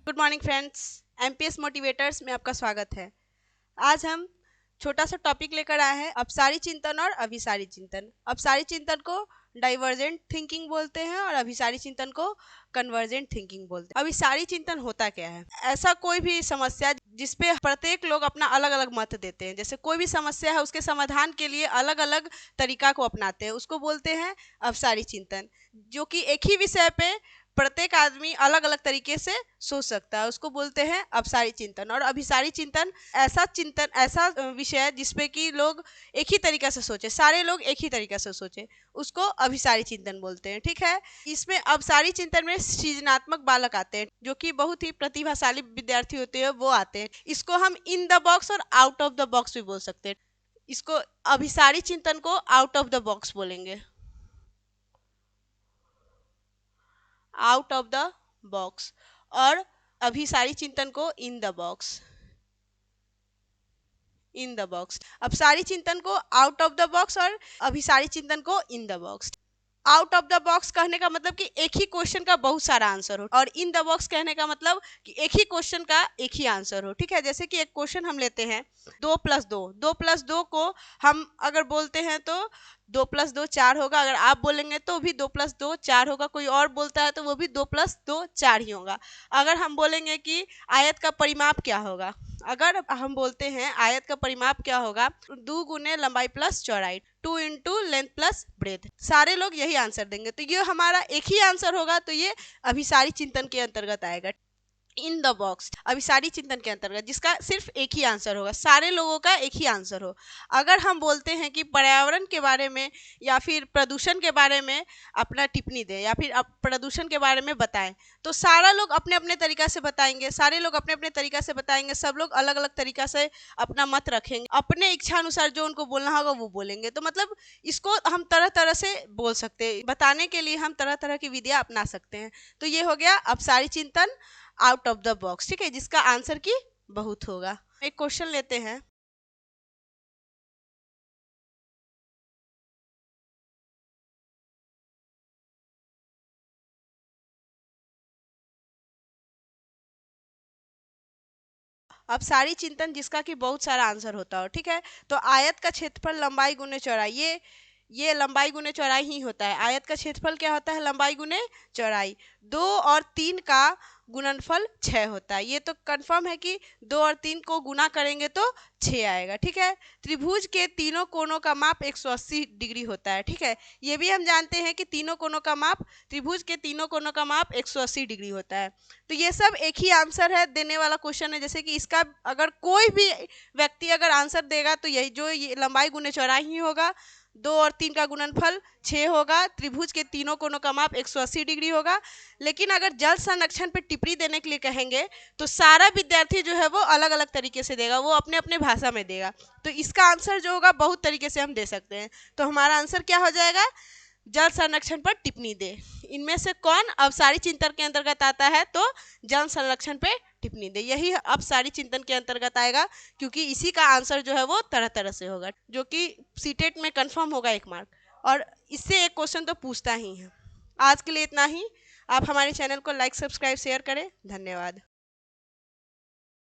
Good morning friends, MPS motivators में आपका स्वागत है। आज हम छोटा सा टॉपिक लेकर आए हैं, अपसारी चिंतन और अभिसारी चिंतन। अपसारी चिंतन को डाइवर्जेंट थिंकिंग बोलते हैं और अभिसारी चिंतन को कन्वर्जेंट थिंकिंग बोलते हैं। अभिसारी चिंतन होता क्या है? ऐसा कोई भी समस्या जिसपे प्रत्येक लोग अपना अलग अलग मत देते हैं, जैसे कोई भी समस्या है उसके समाधान के लिए अलग अलग तरीका को अपनाते हैं, उसको बोलते हैं अपसारी चिंतन। जो कि एक ही विषय पे प्रत्येक आदमी अलग अलग तरीके से सोच सकता है, उसको बोलते हैं अपसारी चिंतन। और अभिसारी चिंतन ऐसा विषय है जिसपे कि लोग एक ही तरीका से सोचे, सारे लोग एक ही तरीका से सोचे, उसको अभिसारी चिंतन बोलते हैं। ठीक है, इसमें अपसारी चिंतन में सृजनात्मक बालक आते हैं, जो कि बहुत ही प्रतिभाशाली विद्यार्थी होते हैं, वो आते हैं। इसको हम इन द बॉक्स और आउट ऑफ द बॉक्स भी बोल सकते हैं। इसको अभिसारी चिंतन को आउट ऑफ द बॉक्स बोलेंगे, आउट ऑफ द बॉक्स, और अभिसारी चिंतन को in the box, in the box. अपसारी चिंतन को आउट ऑफ द बॉक्स और अभिसारी चिंतन को in the box. Out of the box कहने का मतलब कि एक ही क्वेश्चन का बहुत सारा आंसर हो, और इन द बॉक्स कहने का मतलब कि एक ही क्वेश्चन का एक ही आंसर हो। ठीक है, जैसे कि एक क्वेश्चन हम लेते हैं, 2+2 को हम अगर बोलते हैं तो 2+2 4 होगा, अगर आप बोलेंगे तो भी 2+2 4 होगा, कोई और बोलता है तो वो भी 2+2 4 ही होगा। अगर हम बोलेंगे कि आयत का परिमाप क्या होगा, अगर हम बोलते हैं आयत का परिमाप क्या होगा, 2 गुने लंबाई प्लस चौड़ाई, 2 इंटू लेंथ प्लस ब्रेथ, सारे लोग यही आंसर देंगे, तो ये हमारा एक ही आंसर होगा, तो ये अभिसारी चिंतन के अंतर्गत आएगा। इन द बॉक्स अभिसारी चिंतन के अंतर्गत, जिसका सिर्फ एक ही आंसर होगा, सारे लोगों का एक ही आंसर हो। अगर हम बोलते हैं कि पर्यावरण के बारे में या फिर प्रदूषण के बारे में अपना टिप्पणी दें या फिर प्रदूषण के बारे में बताएं, तो सारा लोग अपने अपने तरीका से बताएंगे, सारे लोग अपने अपने तरीका से बताएंगे, सब लोग अलग अलग तरीका से अपना मत रखेंगे, अपने इच्छा अनुसार जो उनको बोलना होगा वो बोलेंगे। तो मतलब इसको हम तरह तरह से बोल सकते हैं, बताने के लिए हम तरह तरह की विधियां अपना सकते हैं। तो ये हो गया अपसारी चिंतन आउट ऑफ द बॉक्स। ठीक है, जिसका आंसर की बहुत होगा। एक क्वेश्चन लेते हैं, अपसारी चिंतन जिसका कि बहुत सारा आंसर होता हो। ठीक है, तो आयत का क्षेत्रफल लंबाई गुने चौड़ाई, ये लंबाई गुने चौड़ाई ही होता है। आयत का क्षेत्रफल क्या होता है? लंबाई गुने चौड़ाई। 2 और 3 का गुणनफल 6 होता है। ये तो कंफर्म है कि 2 और 3 को गुना करेंगे तो 6 आएगा। ठीक है, त्रिभुज के तीनों कोणों का माप 180 डिग्री होता है। ठीक है, ये भी हम जानते हैं कि तीनों कोणों का माप, त्रिभुज के तीनों कोणों का माप 180 डिग्री होता है। तो ये सब एक ही आंसर है, देने वाला क्वेश्चन है। जैसे कि इसका अगर कोई भी व्यक्ति अगर आंसर देगा तो यही जो ये लंबाई गुने चौड़ाई ही होगा, 2 और 3 का गुणनफल 6 होगा, त्रिभुज के तीनों कोणों का माप 180 डिग्री होगा। लेकिन अगर जल संरक्षण पर टिप्पणी देने के लिए कहेंगे तो सारा विद्यार्थी जो है वो अलग अलग तरीके से देगा, वो अपने अपने भाषा में देगा। तो इसका आंसर जो होगा बहुत तरीके से हम दे सकते हैं। तो हमारा आंसर क्या हो जाएगा? जल संरक्षण पर टिप्पणी दे। इनमें से कौन अपसारी चिंतन के अंतर्गत आता है? तो जल संरक्षण पे टिप्पणी दे, यही अपसारी चिंतन के अंतर्गत आएगा, क्योंकि इसी का आंसर जो है वो तरह तरह से होगा, जो कि सीटेट में कंफर्म होगा 1 मार्क, और इससे एक क्वेश्चन तो पूछता ही है। आज के लिए इतना ही। आप हमारे चैनल को लाइक, सब्सक्राइब, शेयर करें। धन्यवाद।